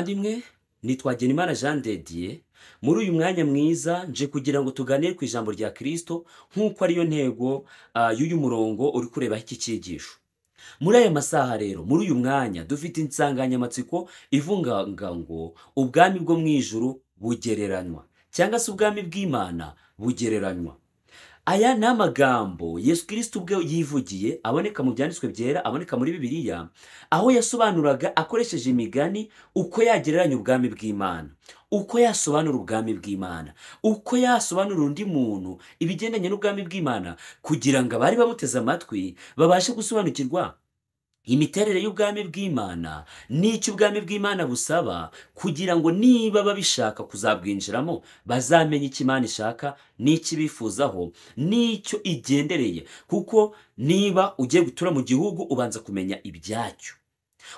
bavandimwe, ntitwakwirengagiza Jean de Dieu. Muri uyu mwanya mwiza nje kugira ngo tuganire ku ijambo rya Kristo nk'uko ariyo ntego y'uyu murongo uri kurebaho iki cyigisho. Muri aya masaha rero, muri uyu mwanya dufite insanganyamatsiko ivuga ngo ubwami bwo mu ijuru bugereranywa cyangwa se ubwami bw'Imana bugereranywa. Aya ni amagambo Yesu Kristo ubwe yivugiye, aboneka mu byanditswe byera, aboneka muri Bibiliya, aho yasobanuraga akoresheje imigani uko yagereranya ubwami bw'Imana, uko yasobanura ubwami bw'Imana, uko yasobanura undi muntu ibigendanye n'ubwami bw'Imana, kugira ngo abari bamuteze amatwi babashe gusobanukirwa imiterere y'ubwami bw'Imana n'icyo ubwami bw'Imana busaba, kugira ngo niba babishaka kuzabwinjiramo bazamenye icyo Imana ishaka n'icyo bifuzaho n'icyo igendereye. Kuko niba ugiye gutura mu gihugu ubanza kumenya ibyacyo.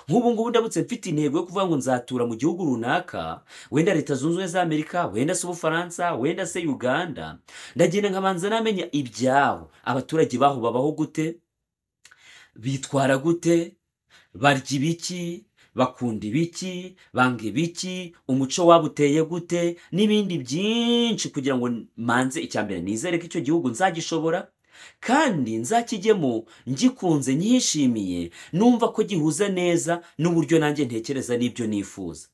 Nk'ubu ngubu ndabutse mfite intego yo kuvuga ngo nzatura mu gihugu runaka, wenda Leta Zunze Ubumwe za Amerika, wenda se Ubufaransa, wenda se Uganda, ndagenda nkabanza namenya ibyaho. Abaturage baho babaho gute, bitwara gute, barya ibiki, bakunda ibiki, banga ibiki, umuco wabo uteye gute, n'ibindi byinshi, kugira ngo manze icyambere nizere ko icyo gihugu nzagishobora kandi nzakijyemo ngikunze, nyishimiye, numva ko gihuza neza n'uburyo nanjye ntekereza n'ibyo nifuza.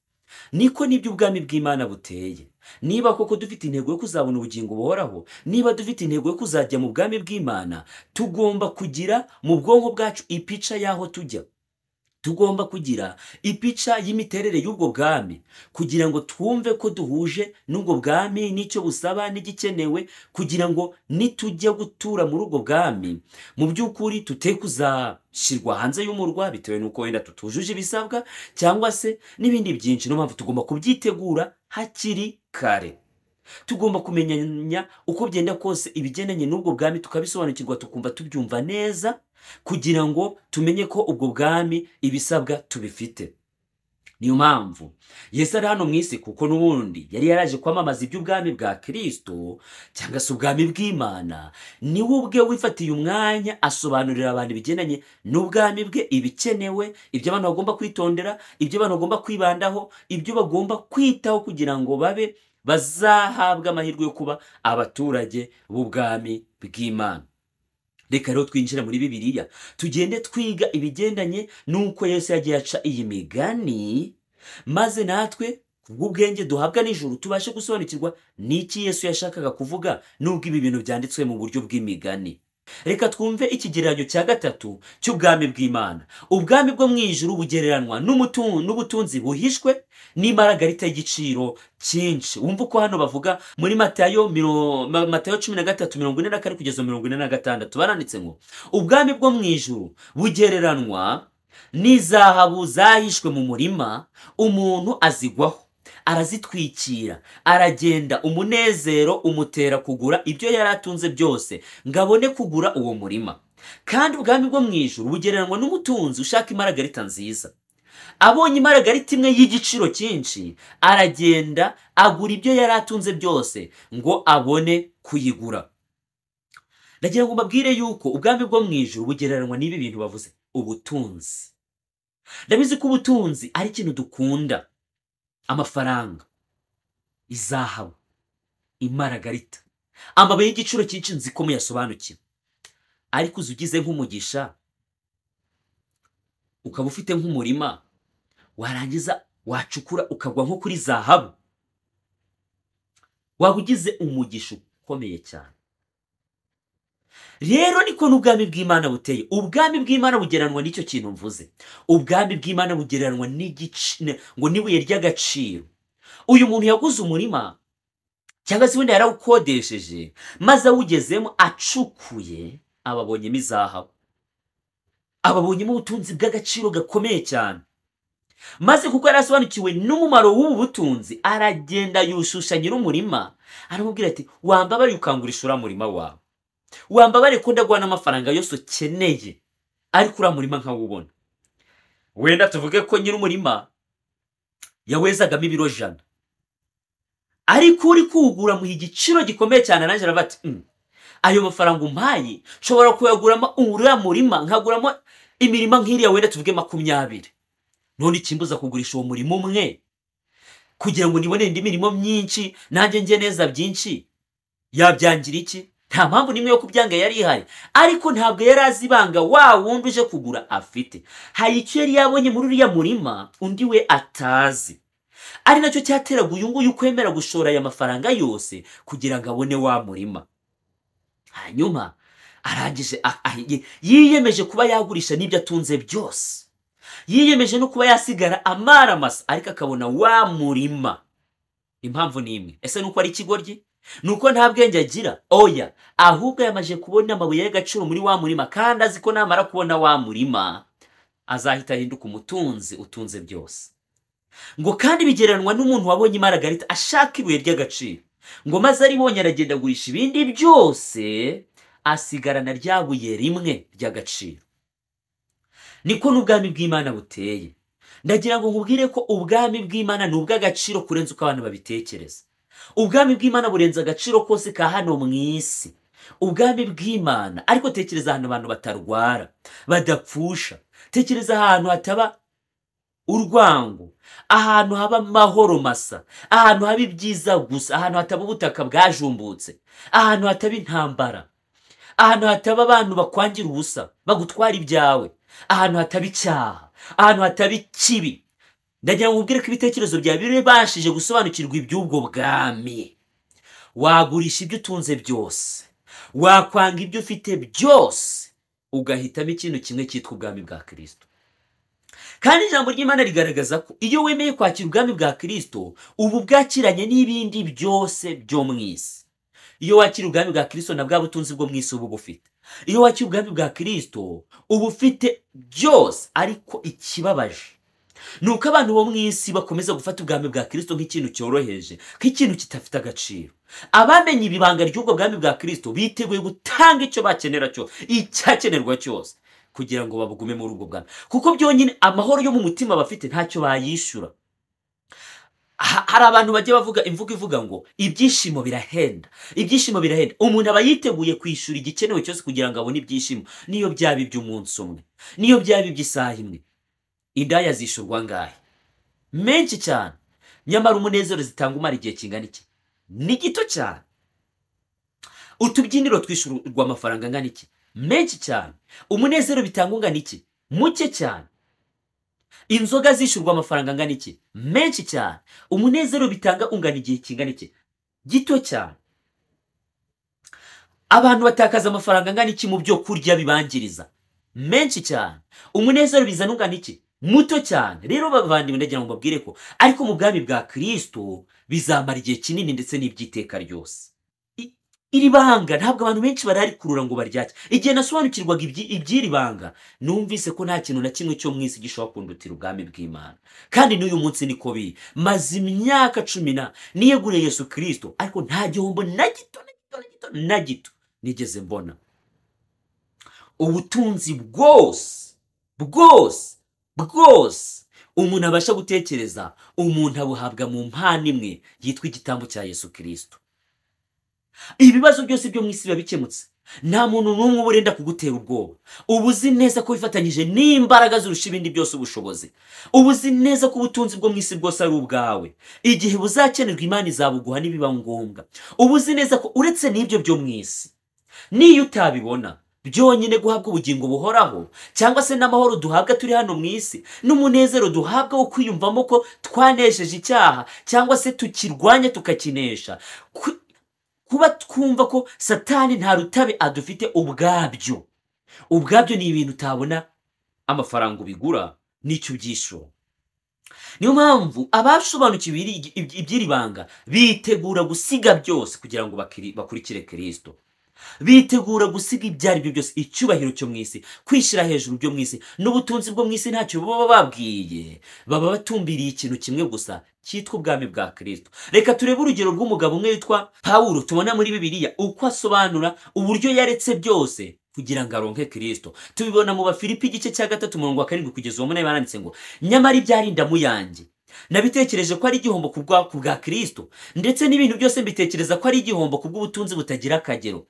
Niko n'ibyo ubwami bw'Imana buteye. Niba koko dufite intego yo kuzabona ubugingo buhoraho, niba dufite intego yo kuzajya mu bwami bw'Imana, tugomba kugira mu bwonko bwacu ipica y'aho tujya. Tugomba kugira ipica y'imiterere y'ubwo bwami, kugira ngo twumve ko duhuje n'ubwo bwami n'icyo busaba n'igikenewe, kugira ngo nitujya gutura muri ubwo bwami mu by'ukuri tute kuzashyirwa hanze y'umurwa bitewe n'uko wenda tutujuje ibisabwa, cyangwa se n'ibindi byinshi. Niyo mpamvu tugomba kubyitegura hakiri kare. Tugomba kumenya uko byenda kose ibigendanye n'ubwo bwami, tukabisobanukirwa, tukumva tubyumva neza, kugira ngo tumenye ko ubwo bwami ibisabwa tubifite. Niyo mpamvu Yesu ari hano mu isi, kuko n'ubundi yari yaraje kwamamaza iby'ubwami bwa Kristo cyangwa se ubwami bw'Imana. Niwe ubwe wifatiye umwanya asobanurira abantu ibigendanye n'ubwami bwe, ibikenewe, ibyo abantu bagomba kwitondera, ibyo abantu bagomba kwibandaho, ibyo bagomba kwitaho, kugira ngo bazahabwe amahirwe yo kuba abaturage b'ubwami bw'Imana. Reka rero twinjire muri Bibiliya, tugende twiga ibigendanye n'uko Yesu yagiye aca iyi migani, maze natwe kubw'ubwenge duhabwa n'ijuru tubashe gusobanukirwa n'iki Yesu yashakaga kuvuga, nubwo ibi bintu byanditswe mu buryo bw'imigani. Reka twumve ikigereranyo cya gatatu cy'ubwami bw'Imana. Ubwami bwo mu ijuru bugereranywa n'ubutunzi buhishwe n'imaragarita y'igiciro cyinshi. Wumva uko hano bavuga muri Matayo 13:44 kugeza 46, baranditse ngo ubwami bwo mu ijuru bugereranywa n'izahabu zahishwe mu murima, umuntu azigwaho, arazitwikira, aragenda, umunezero umutera kugura ibyo yari atunze byose ngo abone kugura uwo murima. Kandi ubwami bwo mu ijuru bugereranywa n'umutunzi ushaka imaragarita nziza. Abonye imaragarita imwe y'igiciro cyinshi, aragenda agura ibyo yari atunze byose ngo abone kuyigura. Ndagira ngo mbabwire yuko ubwami bwo mu ijuru bugereranywa n'ibi bintu bavuze: ubutunzi. Ndabizi ko ubutunzi ari ikintu dukunda, amafaranga, izahabu, imaragarita, amabuye y'igiciro cyinshi, nzi ko muyasobanukiwe. Ariko ugize nk'umugisha, ukaba ufite nk'umurima, warangiza wacukura ukagwa nko kuri zahabu, waba ugize umugisha ukomeye cyane. Rero niko n'ubwami bw'Imana buteye. Ubwami bw'Imana bugereranwa n'icyo kintu mvuze. Ubwami bw'Imana bugereranwa ngo n'ibuye ry'agaciro. Uyu muntu yaguze umurima, cyangwa se wenda yarawukodesheje, maze awugezemo acukuye, ababonyemo izahabu, ababonyemo ubutunzi bw'agaciro gakomeye cyane. Maze kuko yari asobanukiwe n'umumaro w'ubu butunzi, aragenda yushusha nyir'umurima, aramubwira ati: wambabariye ukangurisha uriya murima wawe, wambabariye ko ndaguha n'amafaranga yose ukeneye, ariko uriya murima nkawubona. Wenda tuvuge ko nyir'umurima yawezagamo ibiro 100, ariko uri kuwugura muha igiciro gikomeye cyane. Aranje aravuga ati: ayo mafaranga umpaye nshobora kuyaguramo uriya murima, nkaguramo imirima nk'iriya wenda tuvuge 20. None ikimbuza kugurisha uwo murimo umwe kugira ngo nibone indi mirimo myinshi nanjye njye neza byinshi, yabyangira iki? Nta mpamvu nimwe yo kubyanga yari ihari, ariko ntabwo yari azi ibanga wa wundi uje kugura afite. Hari icyo yari yabonye muri uriya murima undi we atazi, ari nacyo cyateraga uyu nguyu kwemera gushora aya mafaranga yose kugira ngo abone wa murima. Hanyuma arangije yiyemeje kuba yagurisha n'ibyo atunze byose, yiyemeje no kuba yasigara amaramasa ariko akabona wa murima. Impamvu ni imwe, ese nuko ari ikigoryi? Nuko nta bwenge agira? Oya, ahubwo yamaje kubona amabuye y'agaciro muri wa murima, kandi azi ko namara kubona wa murima azahita ahinduka umutunzi utunze byose. Ngo kandi bigereranwa n'umuntu wabonye imaragarita ashaka ibuye ry'agaciro, ngo maze aribonye aragenda agurisha ibindi byose asigarana rya buye rimwe ry'agaciro. Niko n'ubwami bw'Imana buteye. Ndagira ngo nkubwire ko ubwami bw'Imana ni ubw'agaciro kurenza uko abantu babitekereza. Ubwami bw'Imana burenza agaciro kose ka hano mu isi. Ubwami bw'Imana, ariko tekereza ahantu abantu batarwara, badapfusha. Tekereza ahantu hataba urwango, ahantu haba amahoro masa, ahantu haba ibyiza gusa, ahantu hataba ubutaka bwajumbutse, ahantu hataba intambara, ahantu hataba abantu bakwangira ubusa bagutwara ibyawe, ahantu hataba icyaha, ahantu hataba ikibi. Ndagira ngo ubwire ko ibitekerezo byawe biribashije gusobanukirwa iby'ubwo bwami. Wagurisha ibyo utunze byose, wakwanga ibyo ufite byose, ugahitamo ikintu kimwe cyitwa ubwami bwa Kristo. Kandi ijambo ry'Imana rigaragaza ko iyo wemeye kwakira ubwami bwa Kristo, ubu bwakiranye n'ibindi byose byo mu isi. Iyo wakira ubwami bwa Kristo na bwa butunzi bwo mu isi ubu bufite. Iyo wakira ubwami bwa Kristo ubu ufite byose, ariko ikibabaje nuko abantu bo mu isi bakomeza gufata ubwami bwa Kristo nk'ikintu cyoroheje, nk'ikintu kitafite agaciro. Abamenye ibibanga ry'ubwo bwami bwa Kristo biteguye gutanga icyo bakenera cyo, icyakenerwa cyose, kugira ngo babugume muri ubwo bwami, kuko byonyine amahoro yo mu mutima bafite ntacyo bayishura. Hari abantu bajya bavuga imvugo ivuga ngo ibyishimo birahenda, ibyishimo birahenda. Umuntu aba yiteguye kwishura igikenewe cyose kugira ngo abone ibyishimo, niyo byaba iby'umunsi umwe, niyo byaba iby'isaha imwe. Indaya zishurwa ngahe? Menshi cyane. Nyamara umunezero zitanga umara igihe kingana iki? Ni gito cyane. Utubyiniro twishurwa amafaranga angana iki? Menshi cyane. Umunezero bitanga ungana iki? Muke cyane. Inzoga zishurwa amafaranga angana iki? Menshi cyane. Umunezero bitanga ungana igihe kingana iki? Gito cyane. Abantu batakaza amafaranga angana iki mu byo kurya bibangiriza? Menshi cyane. Umunezero bizana ungana iki? Muto cyane. Rero bavandimwe, ndagira ngo mbabwire ko ariko mu bwami bwa Kristo bizamara igihe kinini ndetse n'ibyiteka ryose. Iri banga ntabwo abantu benshi bararikurura ngo baryake. Igihe nasobanukirwaga iby'iri banga, numvise ko nta kintu na kimwe cyo mu isi gishobora kundutira ubwami bw'Imana. Kandi n'uyu munsi niko biri. Maze imyaka 10 niyeguriye Yesu Kristo, ariko nta gihombo na gito nigeze mbona. Ubutunzi bwose umuntu abasha gutekereza, umuntu abuhabwa mu mpano imwe yitwa igitambo cya Yesu Kristo. Ibibazo byose byo mu isi biba bikemutse. Nta muntu n'umwe urenda kugutera ubwoba. Ubuzi neza ko bifatanyije n'imbaraga zurusha ibindi byose ubushobozi. Ubuzi neza ko ubutunzi bwo mu isi bwose ari ubwawe. Igihe buzakenerwa Imana izabuguha nibiba ngombwa. Ubuzi neza ko uretse n'ibyo byo mu isi, niyo utabibona, byonyine guhabwa ubugingo buhoraho, cyangwa se n'amahoro duhabwa turi hano mu isi, n'umunezero duhabwa wo kwiyumvamo ko twanesheje icyaha, cyangwa se tukirwanya tukakinesha, kuba twumva ko Satani nta rutabe adufite, ubwabyo ni ibintu utabona amafaranga ubigura n'icyo byishura. Niyo mpamvu abasobanukiwe iby'iri banga bitegura gusiga byose kugira ngo bakurikire Kristo. Bitegura gusiga ibyo ari byo byose, icyubahiro cyo mu isi, kwishyira hejuru byo mu isi, n'ubutunzi bwo mu isi ntacyo baba babwiye. Baba batumbiriye ikintu kimwe gusa cyitwa ubwami bwa Kristo. Reka turebe urugero rw'umugabo umwe witwa Pawulo, tubona muri Bibiliya uko asobanura uburyo yaretse byose kugira ngo aronke Kristo. Tubibona mu Bafilipi igice cya 3:7 kugeza 8, baranditse ngo nyamara ibyarindamu yanjye nabitekereje ko ari igihombo ku bwa Kristo, ndetse n'ibintu byose mbitekereza ko ari igihombo ku bw'ubutunzi butagira akagero,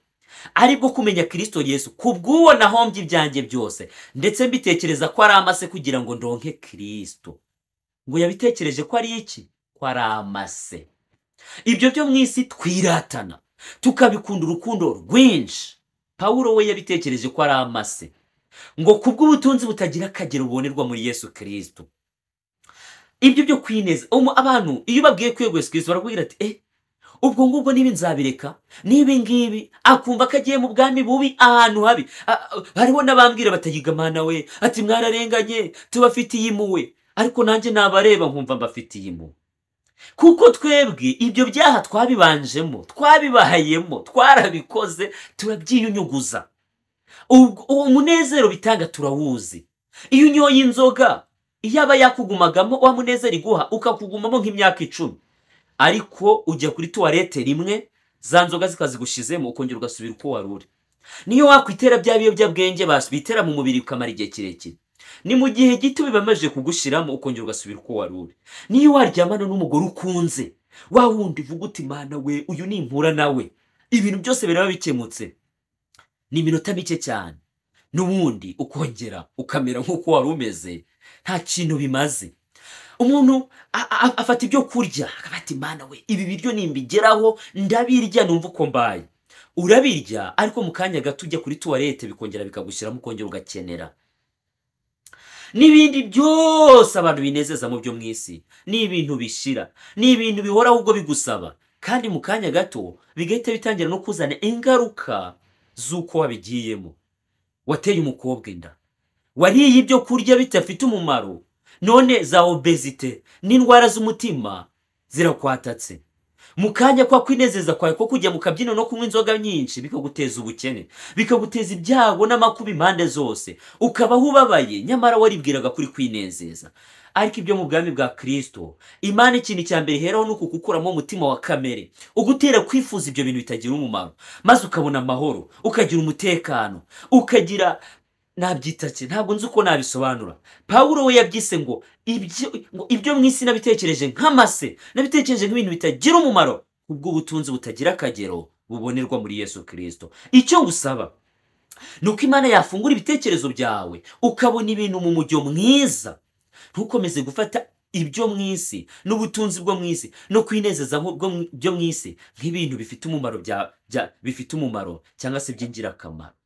aribwo kumenya Kristo Yesu, kubw'uwo nahombye ibyanjye byose, ndetse mbitekereza ko ari amase kugira ngo ndonke Kristo. Ngo yabitekereje ko ari iki? ko ari amase. Ibyo byo mu isi twiratana tukabikunda urukundo rwinshi, Pawulo we yabitekereje ko ari amase, ngo kubw'ubutunzi butagira akagero bubonerwa muri Yesu Kristo. Ibyo byo kwineza abantu iyo babwiye kwego Yesu Kristo barakubwira ati ubwo ngubwo niba nzabireka niba ngibi, akumva ko agiye mu bwami bubi ahantu habi. Hariho n'abambwira batayiga Mana we ati mwararenganye tubafitiye impuhwe, ariko nanjye nabareba nkumva mbafitiye impuhwe, kuko twebwe ibyo byaha twabibanjemo, twabibahayemo, twarabikoze, turabyiyunyuguza. Uwo munezero bitanga turawuzi. Iyo unyoye inzoga iyaba yakugumagamo wa munezero iguha ukakugumamo nk'imyaka 10, ariko ujya kuri toilette rimwe za nzoga zikazigushizemo ukongera ugasubira uko wari uri. Niyo wakwitera bya biyobyabwenge basubitera mu mubiri ukamara igihe kirekire, ni mu gihe gito bibamaje kugushiramo ukongera ugasubira uko wari uri. Niyo waryamana n'umugore ukunze wa wundi vuga uti Mana we uyu ni impura nawe, ibintu byose biraba bikemutse, ni iminota mike cyane, n'ubundi ukongera ukamera nk'uko wari umeze, nta kintu bimaze. Umuntu afata ibyo kurya akabati Mana we ibi biryo nimbigeraho ndabirya numva uko mbaye. Urabirya ariko mu kanya gato ujya kuri toilette bikongera bikagushyiramo ukongera ugakenera. N'ibindi byose abantu binezeza mu byo mu isi ni ibintu bishira, ni ibintu bihora ahubwo bigusaba, kandi mu kanya gato bigahita bitangira no kuzana ingaruka z'uko wabigiyemo. Wateye umukobwa inda, wariye ibyo kurya bitafite umumaro, none za obesite n'indwara z'umutima zirakwatatse. Mu kanya kwa kwinezeza kwawe ko kujya mu kabyino no kunywa inzoga nyinshi bikaguteza ubukene, bikaguteza ibyago n'amakuba impande zose, ukabaho ubabaye nyamara waribwiraga kuri kwinezeza. Ariko ibyo mu bwami bwa Kristo, Imana ikintu cya mbere iheraho nuko kukuramo umutima wa kamere, ugutera kwifuza ibyo bintu bitagira umumaro, maze ukabona amahoro, ukagira umutekano, ukagira nabyitake ntabwo nzi uko nabisobanura. Pawulo we yabyise ngo ibyo mu isi nabitekereje nk'amase, nabitekereje nk'ibintu bitagira umumaro, ubw'ubutunzi butagira akagero bubonerwa muri Yesu Kristo. Icyo ngusaba nuko Imana yafungura ibitekerezo byawe ukabona ibintu mu mujyo mwiza, ntukomeze gufata ibyo mu isi n'ubutunzi bwo mu isi no kwinezeza byo mu isi nk'ibintu bifite umumaro bifite umumaro cyangwa se by'ingirakamaro.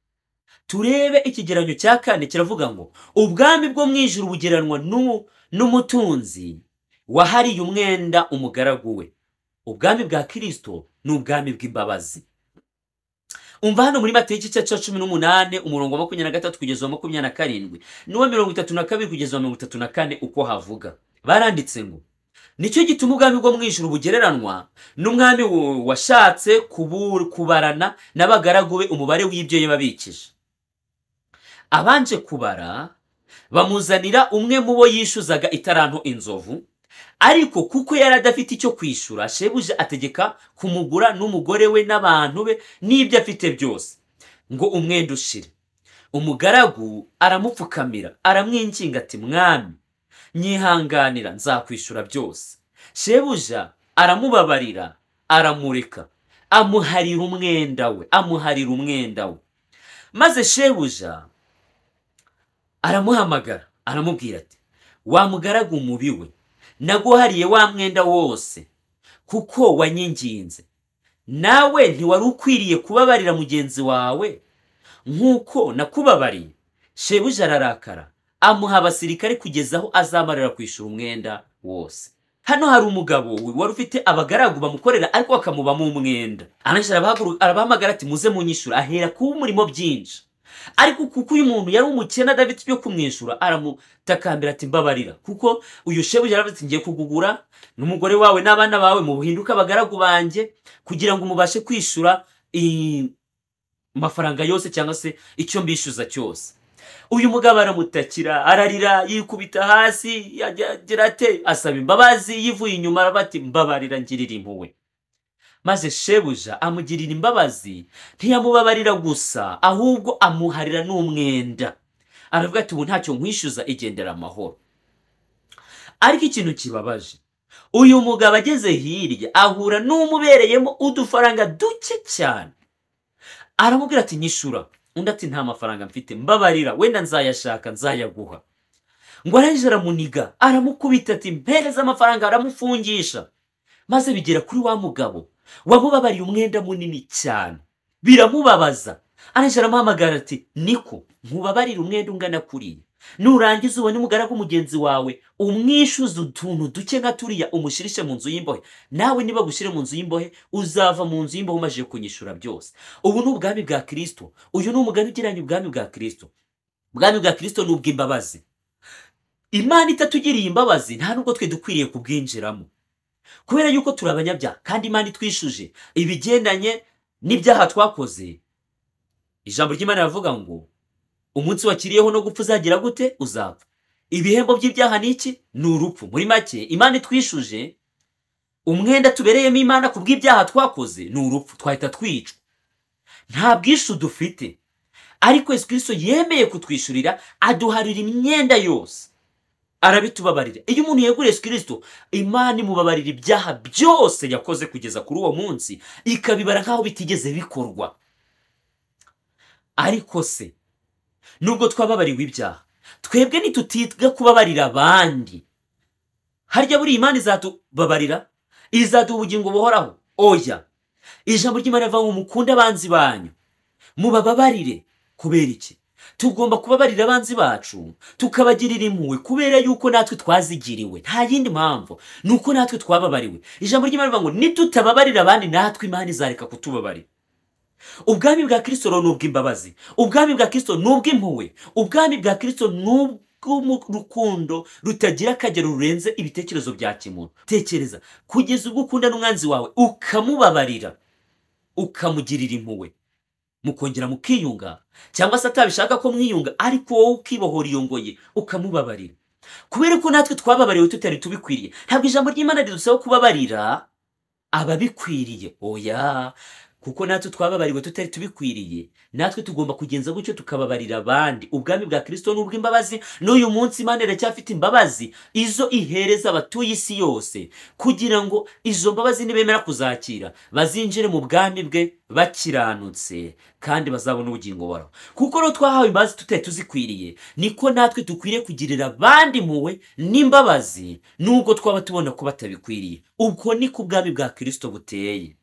Turebe ikigeranyo cya 4 kiravuga ngo ubwami bwo mu ijuru bugeranwa n'umutunzi wahariye umwenda umugaragu we. Ubwami bwa Kristo ni ubwami bw'imbabazi. Umva hano muri Mateyo 18 umurongo wa 23 kugeza wa 27 n'uwa 32 kugeza wa 34 uko havuga. Baranditse ngo nicyo gituma ubwami bwo mu ijuru bugereranwa n'umwami washatse kubarana n'abagaragu be umubare w'ibyo yababikije. Abanje kubara bamuzanira umwe mu bo yishuzaga itaranto inzovu, ariko kuko yari adafite icyo kwishura, shebuja ategeka kumugura n'umugore we n'abantu be n'ibyo afite byose ngo umwenda ushire. Umugaragu aramupfukamira aramwinginga ati mwami nyihanganira nzakwishura byose. Shebuja aramubabarira aramureka amuharira umwenda we. Maze shebuja aramuhamagara aramubwira ati wa mugaragu mubi we, naguhariye wa mwenda wose kuko wanyinginze. Nawe ntiwari ukwiriye kubabarira mugenzi wawe nk'uko nakubabariye? Shebuja ararakara amuha abasirikare kugeza aho azamarira kwishura umwenda wose. Hano hari umugabo wari ufite abagaragu bamukorera ariko bakamubamo umwenda. Arabahamagara ati muze munyishura, ahera ku murimo byinshi. Ariko kuko uyu muntu yari umukene adafite ibyo kumwishura, aramutakambira ati mbabarira, kuko uyu shebuja yaravuze ati ngiye kugugura n'umugore wawe n'abana bawe mu buhinduka abagaragu banjye kugira ngo mubashe kwishura amafaranga yose cyangwa se icyo mbishyuza cyose. Uyu mugabo aramutakira ararira yikubita hasi yagira ate asaba imbabazi yivuye inyuma arabati mbabarira ngirira impuhwe. Maze shebuja amugirira imbabazi, ntiyamubabarira gusa ahubwo amuharira n'umwenda. Aravuga ati ubu ntacyo nkwishyuza, igendera amahoro. Ariko ikintu kibabaje, uyu mugabo ageze hirya ahura n'umubereyemo udufaranga duke cyane. Aramubwira ati nyishura. Undi ati nta mafaranga mfite, mbabarira wenda nzayashaka nzayaguha. ngo arangije aramuniga aramukubita ati mpereza amafaranga, aramufungisha. Maze bigera kuri wa mugabo wamubabariye umwenda munini cyane, biramubabaza. Arangije aramuhamagara ati niko nkubabarira umwenda ungana kuriya, nurangiza ubone umugaragu mugenzi wawe umwishyuza utuntu duke nka turiya umushirishe mu nzu y'imbohe, nawe niba gushyire mu nzu y'imbohe uzava mu nzu y'imbohe umajije kunyishura byose. Ubu ni ubwami bwa Kristo. Uyu ni umugani ugiranye ubwami bwa Kristo. Ubwami bwa Kristo ni ubw'imbabazi. Imana itatugiriye imbabazi nta nubwo twe dukwiriye kubwinjiramo, kubera yuko turi abanyabyaha kandi Imana itwishuje ibigendanye n'ibyaha twakoze. Ijambo ry'Imana ravuga ngo umunsi wakiriyeho no gupfa uzagira gute? Uzapfa. Ibihembo by'ibyaha ni iki? Ni urupfu. Muri make Imana itwishuje umwenda tubereyemo Imana ku bw'ibyaha twakoze ni urupfu, twahita twicwa. Nta bwishu dufite, ariko Yesu Kristo yemeye kutwishyurira, aduharira imyenda yose, arabitubabarira. Iyo umuntu yeguriye Yesu Kristo, Imana imubabarira ibyaha byose yakoze kugeza kuri uwo munsi, ikabibara nk'aho bitigeze bikorwa. Ariko se nubwo twababariwe ibyaha, twebwe ntitutiga kubabarira abandi. Harya buri Imana izatubabarira? Izaduha ubugingo buhoraho? Oya. Ijambo ry'Imana rivuga ngo mukunde abanzi banyu, mubababarire. Kubera iki? Tugomba kubabarira abanzi bacu, tukabagirira impuhwe, kubera yuko natwe twazigiriwe. Nta yindi mpamvu, nuko natwe twababariwe. Ijambo ry'Imana rivuga ngo nitutababarira abandi, natwe Imana izareka kutubabarira. Ubwami bwa Kristo ni ubw'imbabazi. Ubwami bwa Kristo ni ubw'impuhwe. Ubwami bwa Kristo ni ubw'urukundo rutagira akagero, rurenze ibitekerezo bya kimuntu. Tekereza kugeza ubwo ukunda n'umwanzi wawe ukamubabarira, ukamugirira impuhwe, mukongera mukiyunga, cyangwa se atabishaka ko mwiyunga, ariko wowe ukibohora iyo ngoyi ukamubabarira. Kubera ko natwe twababariwe tutari tubikwiriye. Ntabwo ijambo ry'Imana ridusaba kubabarira ababikwiriye, oya, kuko natwe twababariwe tutari tubikwiriye, natwe tugomba kugenza gutyo tukababarira abandi. Ubwami bwa Kristo ni ubw'imbabazi. N'uyu munsi Imana iracyafite imbabazi izo ihereza abatuye isi yose, kugira ngo izo mbabazi nibemera kuzakira bazinjire mu bwami bwe bakiranutse, kandi bazabona ubugingo buhoraho. Kuko rero twahawe imbabazi tutari tuzikwiriye, niko natwe dukwiriye kugirira abandi impuhwe n'imbabazi, nubwo twaba tubona ko batabikwiriye. Ubwo niko ubwami bwa Kristo buteye.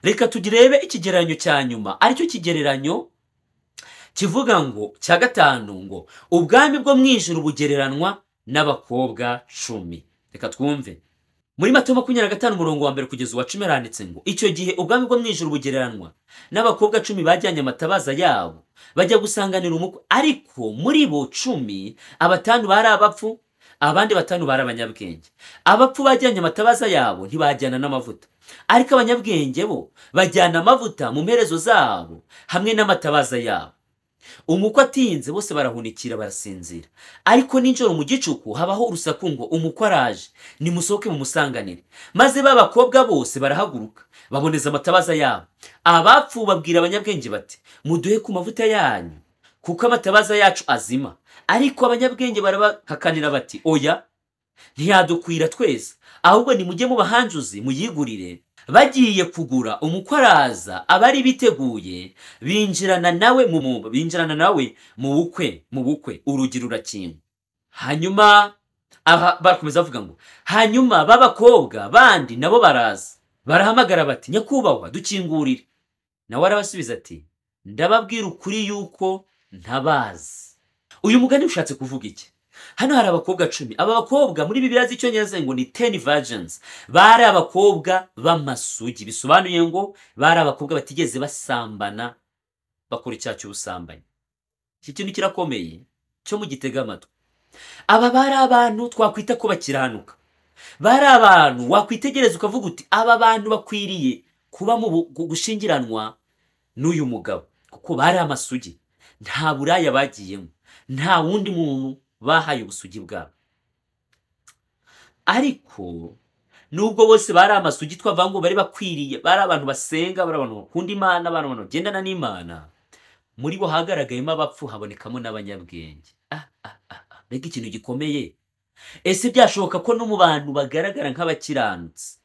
Reka tugirebe ikigereranyo cya nyuma, aricyo kigereranyo kivuga ngo cya gatanu, ngo ubwami bwo mu ijuru bugereranwa n'abakobwa 10. Reka twumve. Muri Matayo 25 umurongo wa mbere kugeza uwa 10 handitse ngo icyo gihe ubwami bwo mu ijuru bugereranwa n'abakobwa 10 bajyanye amatabaza yabo bajya gusanganira umukwe, ariko muri bo 10 5 bari abapfu, abandi 5 bari abanyabwenge. Abapfu bajyanye amatabaza yabo ntibajyana n'amavuta, ariko abanyabwenge bo bajyana amavuta mu mperezo zabo hamwe n'amatabaza yabo. Umukwe atinze bose barahunikira barasinzira, ariko ninjoro mu gicuku habaho urusaku ngo umukwe araje, nimusohoke mu musanganire. Maze b'abakobwa bose barahaguruka baboneza amatabaza yabo. Abapfu babwira abanyabwenge bati muduhe ku mavuta yanyu, kuko amatabaza yacu azima. Ariko abanyabwenge barabahakanira bati oya, ntiyadukwira twese, ahubwo nimujye mu bahanjuzi muyigurire. Bagiye kugura, umukwe araza, abari biteguye binjirana nawe mu bukwe, urugi rurakinga. Hanyuma barakomeza bavuga ngo hanyuma b'abakobwa bandi nabo baraza, barahamagara bati nyakubahwa dukingurire. Nawe arabasubiza ati ndababwira ukuri yuko ntabazi. Uyu mugani ushatse kuvuga iki? Hano hari abakobwa 10. Aba bakobwa muri Bibiliya z'icyongereza ngo ni 10 virgins. Bari abakobwa b'amasugi, bisobanuye ngo bari abakobwa batigeze basambana, bakora icyaha cy'ubusambanyi. Iki kintu kirakomeye cyo mu gitega amatwi. Aba bari abantu twakwita ko bakiranuka, bari abantu wakwitegereza ukavuga uti aba bantu bakwiriye kuba mu gushingiranwa n'uyu mugabo, kuko bari amasugi, nta buraya bagiyemo, nta wundi muntu bahaye ubusugi bwabo. Ariko nubwo bose bari amasugi twavuga ngo bari bakwiriye, bari abantu basenga, bari abantu bakunda Imana, abantu bagendana n'Imana, muri bo hagaragayemo abapfu, habonekamo n'abanyabwenge. Mbega ikintu gikomeye. Ese byashoboka ko no mu bantu bagaragara nk'abakiranutsi,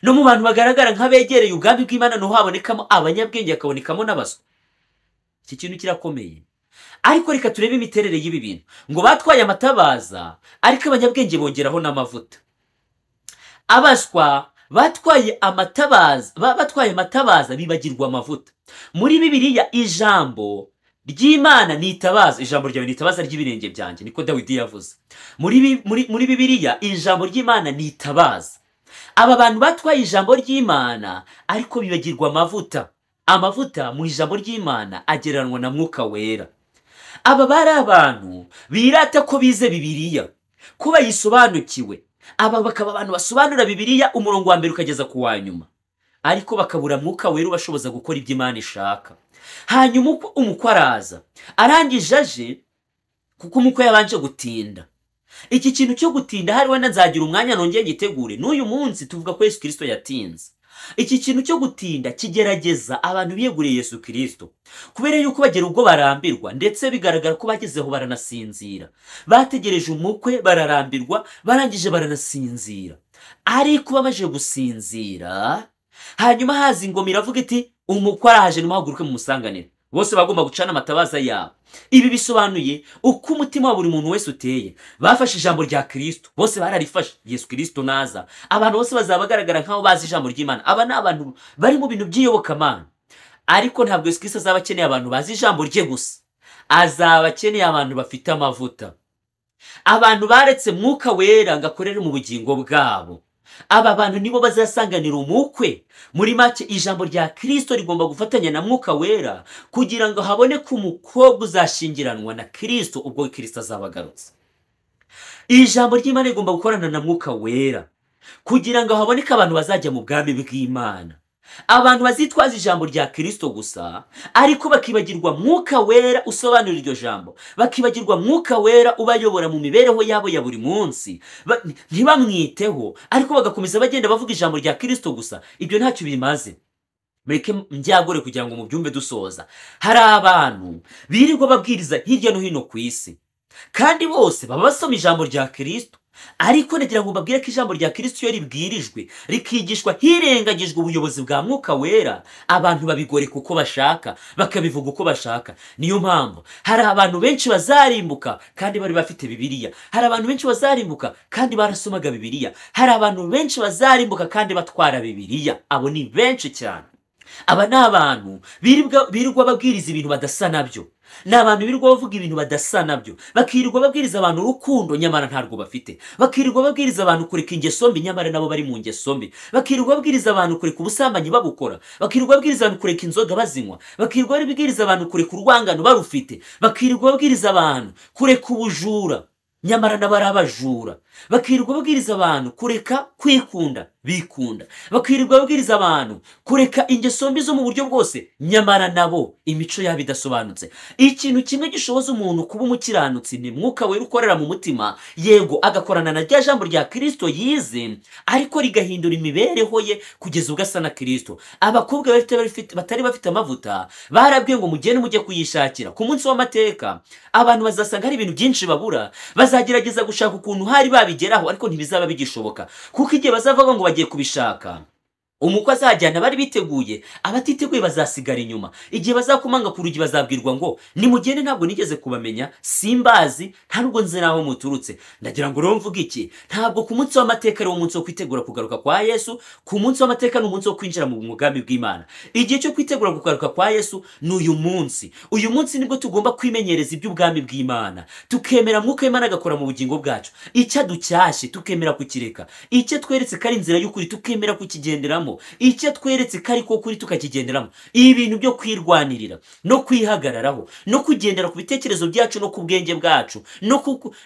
no mu bantu bagaragara nk'abegereye ubwami bw'Imana, no habonekamo abanyabwenge, hakabonekamo n'abaswa? Iki kintu kirakomeye. ariko reka turebe imiterere y'ibi bintu ngo batwaye amatabaza ariko abanyabwenge bongeraho n'amavuta. Abaswa batwaye amatabaza bibagirwa amavuta. Muri Bibiliya ijambo ry'Imana ni itabaza, ijambo ryawe ni itabaza ry'ibirenge byanjye, niko Dawidi yavuze. Muri Bibiliya ijambo ry'Imana ni itabaza. Aba bantu batwaye ijambo ry'Imana ariko bibagirwa amavuta. Amavuta mu ijambo ry'Imana agereranwa na Mwuka Wera. Aba bari abantu birata ko bize Bibiliya, ko bayisobanukiwe. Aba bakaba abantu basobanura Bibiliya umurongo wa mbere ukageza ku wa nyuma, ariko bakabura Mwuka Wera ubashoboza gukora ibyo Imana ishaka. Hanyuma umukwe araza, arangije aje kuko umukwe yabanje gutinda. Iki kintu cyo gutinda hari wenda nzagira umwanya nongeye gitegure. N'uyu munsi tuvuga ko Yesu Kristo yatinze. Iki kintu cyo gutinda kigerageza abantu biyeguriye Yesu Kristo, kubera yuko bagera ubwo barambirwa, ndetse bigaragara ko bagezeho baranasinzira. Bategereje umukwe bararambirwa, barangije baranasinzira. Ariko bamaze gusinzira, hanyuma haza ingoma iravuga iti umukwe araje, nimuhaguruke mumusanganire. Bose bagomba gucana amatabaza yabo. Ibi bisobanuye uko umutima wa buri muntu wese uteye. Bafashe ijambo rya Kristo, bose bararifashe. Yesu Kristo naza, abantu bose bazaba bagaragara nkaho bazi ijambo ry'Imana. Aba ni abantu bari mu bintu by'iyobokamana. Ariko ntabwo Yesu Kristo azaba akeneye abantu bazi ijambo rye gusa, azaba akeneye abantu bafite amavuta, abantu baretse Mwuka Wera ngo akorere mu bugingo bwabo. Aba bantu nibo bazasanganira umukwe. Muri make ijambo rya Kristo rigomba gufatanya na Mwuka Wera kugira ngo haboneke umukobwa uzashingiranwa na Kristo ubwo Kristo azabagarutse. Ijambo ry'Imana rigomba gukorana na Mwuka Wera kugira ngo haboneke abantu bazajya mu bwami bw'Imana. Abantu bazitwaza ijambo rya Kristo gusa ariko bakibagirwa Mwuka Wera usobanura iryo jambo, bakibagirwa Mwuka Wera ubayobora mu mibereho yabo ya buri munsi. Ntibamwiteho ariko bagakomeza bagenda bavuga ijambo rya Kristo gusa. Ibyo ntacyo bimaze. Mureke mbyagore kugira ngo mubyumve dusoza. Hari abantu birirwa babwiriza hirya no hino ku isi, kandi bose baba basoma ijambo rya Kristo, ariko nagira ngo mbabwire ko ijambo rya Kristo iyo ribwirijwe rikigishwa hirengagijwe ubuyobozi bwa Mwuka Wera, abantu babigoreka uko bashaka, bakabivuga uko bashaka. Niyo mpamvu hari abantu benshi bazarimbuka kandi bari bafite Bibiliya. Hari abantu benshi bazarimbuka kandi barasomaga Bibiliya. Hari abantu benshi bazarimbuka kandi batwara Bibiliya. Abo ni benshi cyane. Aba ni abantu birirwa babwiriza ibintu badasa nabyo. Ni abantu birirwa bavuga ibintu badasa nabyo. Bakirirwa babwiriza abantu urukundo nyamara ntarwo bafite. Bakirirwa babwiriza abantu kureka ingeso mbi nyamara nabo bari mu ngeso mbi. Bakirirwa babwiriza abantu kureka ubusambanyi babukora. Bakirirwa babwiriza abantu kureka inzoga bazinywa. Bakirirwa babwiriza abantu kureka urwangano barufite. Bakirirwa babwiriza abantu kureka ubujura nyamara nabo ari abajura. Bakirirwa babwiriza abantu kureka kwikunda bikunda. Bakirirwa babwiriza abantu kureka ingeso mbi zo mu buryo bwose nyamara nabo imico yabo idasobanutse. Ikintu kimwe gishoboza umuntu kuba umukiranutsi ni Mwuka Wera ukorera mu mutima, yego agakorana na rya jambo rya Kristo yize, ariko rigahindura imibereho ye kugeza ubwo asa na Kristo. Abakobwa batari bafite amavuta barabwiye ngo mugende mujye kuyishakira. Ku munsi w'amateka abantu bazasanga hari ibintu byinshi babura, bazagerageza gushaka ukuntu hari babigeraho, ariko ntibizaba bigishoboka kuko igihe bazavuga ngo bagiye kubishaka, umukwe azajyana bari biteguye, abatiteguye bazasigara inyuma. Igihe bazakomanga ku rugi bazabwirwa ngo nimugende, ntabwo nigeze kubamenya, simbazi, nta nubwo nzi naho muturutse. Ndagira ngo rero mvuge iki, ntabwo ku munsi w'amateka ari wo munsi wo kwitegura kugaruka kwa Yesu. Ku munsi w'amateka ni umunsi wo kwinjira mu bwami bw'Imana. Igihe cyo kwitegura kugaruka kwa Yesu ni uyu munsi. Uyu munsi nibwo tugomba kwimenyereza iby'ubwami bw'Imana, tukemera Mwuka w'Imana agakora mu bugingo bwacu. Icyo aducyashye tukemera kukireka, icyo tweretse ko ari inzira y'ukuri tukemera kukigenderamo, icyo tweretse ko ariko kuri tukakigenderamo. Ibintu byo kwirwanirira no kwihagararaho no kugendera ku bitekerezo byacu no ku bwenge bwacu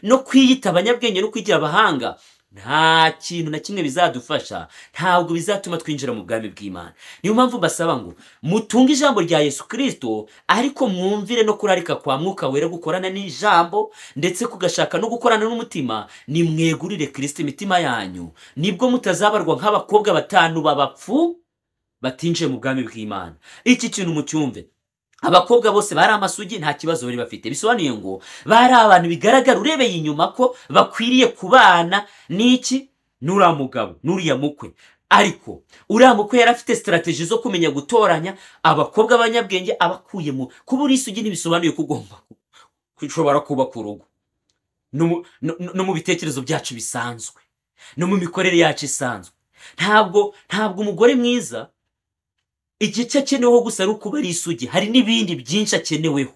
no kwiyita abanyabwenge no kwigira abahanga, nta kintu na kimwe bizadufasha, ntabwo bizatuma twinjira mu bwami bw'Imana. Niyo mpamvu basaba ngo mutunge ijambo rya Yesu Kristo, ariko mwumvire no kurarika kwa Mwuka Wera gukorana n'ijambo ndetse kugashaka no gukorana n'umutima. Nimwegurire Kristo imitima yanyu, nibwo mutazabarwa nk'abakobwa batanu b'abapfu batinjiye mu bwami bw'Imana. Iki kintu mucyumve. Abakobwa bose bari amasugi, nta kibazo bari bafite. Bisobanuye ngo bari abantu bigaragara urebeye inyuma ko bakwiriye kubana n'iki n'uriya mugabo n'uriya mukwe. ariko uriya mukwe yari afite strategy zo kumenya gutoranya abakobwa b'abanyabwenge abakuyemo. kuba uri isugi ntibisobanuye ko ugomba kushobora kubaka urugo. No mu bitekerezo byacu bisanzwe, no mu mikorere yacu isanzwe, ntabwo umugore mwiza igice akeneweho gusa ari ukuba ari isugi, hari n'ibindi byinshi akeneweho.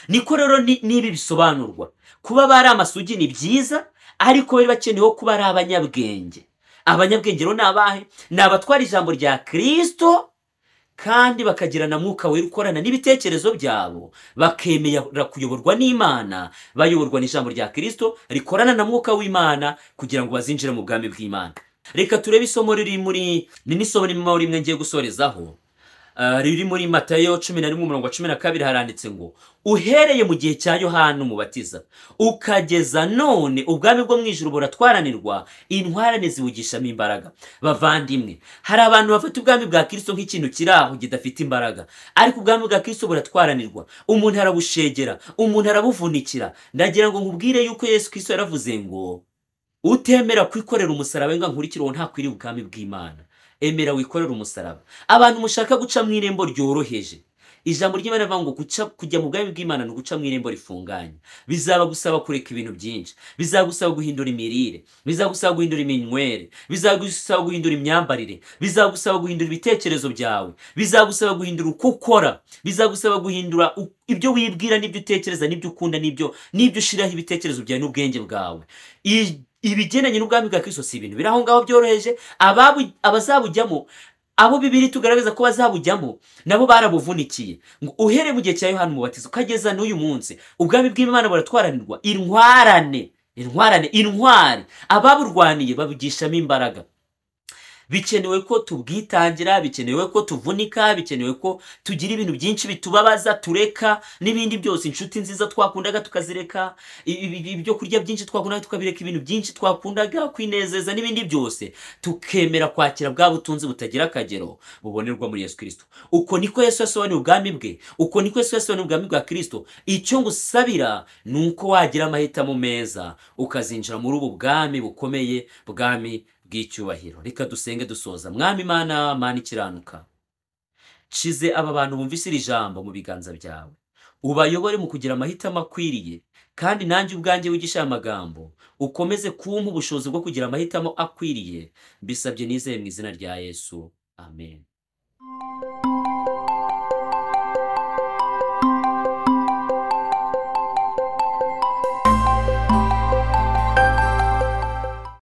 Niko rero n'ibi bisobanurwa. Kuba bari amasugi ni byiza, ariko bari bakeneweho kuba ari abanyabwenge. Abanyabwenge rero ni abahe? Ni abatwara ijambo rya Kristo kandi bakagira na mwuka wera ukorana n'ibitekerezo byabo, bakemera kuyoborwa n'Imana, bayoborwa n'ijambo rya Kristo rikorana na mwuka w'Imana kugira ngo bazinjire mu bwami bw'Imana. Reka turebe isomo riri n'isomo rimwe ngiye gusorezaho, riri muri Matayo 11:12 haranditse ngo uhereye mu gihe cya Yohana Umubatiza ukageza none ubwami bwo mu ijuru buratwaranirwa, intwarane zibugishamo imbaraga. Bavandimwe, hari abantu bafata ubwami bwa Kristo nk'ikintu kiri aho kidafite imbaraga, ariko ubwami bwa Kristo buratwaranirwa. Umuntu arabushegera, umuntu arabuvunikira. Ndagira ngo nkubwire yuko Yesu Kristo yaravuze ngo utemera kwikorera umusaraba ngo nkurikire uwo ntakwiriye ubwami bw'Imana. Emera wikorera umusaraba. Abantu mushaka guca mu irembo ryoroheje, ijambo ry'Imana rivuga ngo kujya mu bwami bw'Imana ni uguca mu irembo rifunganye. Bizaba gusaba kureka ibintu byinshi, bizagusaba guhindura imirire, bizagusaba guhindura iminywere, bizagusaba guhindura imyambarire, bizagusaba guhindura ibitekerezo byawe, bizagusaba guhindura uko ukora, bizagusaba guhindura ibyo wibwira n'ibyo utekereza n'ibyo ukunda n'ibyo ushiraho ibitekerezo byawe n'ubwenge bwawe. Ibigendanye n'ubwami bwa Kristo si ibintu biri aho ngaho byoroheje. Abazabujyamo, abo Bibiri tugaragaza ko bazabujyamo, nabo barabuvunikiye. Ngo uhere mu gihe cya Yohana Umubatiza ukageza n'uyu munsi ubwami bw'Imana buratwaranirwa. Intwari ababurwaniye babugishamo imbaraga. Bikenewe ko tubwitangira, bikenewe ko tuvunika, bikenewe ko tugira ibintu byinshi bitubabaza tureka, n'ibindi byose. Inshuti nziza twakundaga tukazireka, ibyo kurya byinshi twakundaga tukabireka, ibintu byinshi twakundaga kwinezeza n'ibindi byose, tukemera kwakira bwa butunzi butagira akagero bubonerwa muri Yesu Kristo. Uko niko Yesu yasobanuye ubwami bwe, uko niko Yesu yasobanuye ubwami bwa Kristo. Icyo ngusabira ni uko wagira amahitamo meza ukazinjira muri ubu bwami bukomeye, bwami bw'icyubahiro. Reka dusenge dusoza. Mwami Imana, Mana ikiranuka, nshize aba bantu bumvise iri jambo mu biganza byawe, ubayobore mu kugira amahitamo akwiriye, kandi nanjye ubwanjye wigisha amagambo ukomeze kumpa ubushobozi bwo kugira amahitamo akwiriye. Mbisabye nizeye mu izina rya Yesu, amen.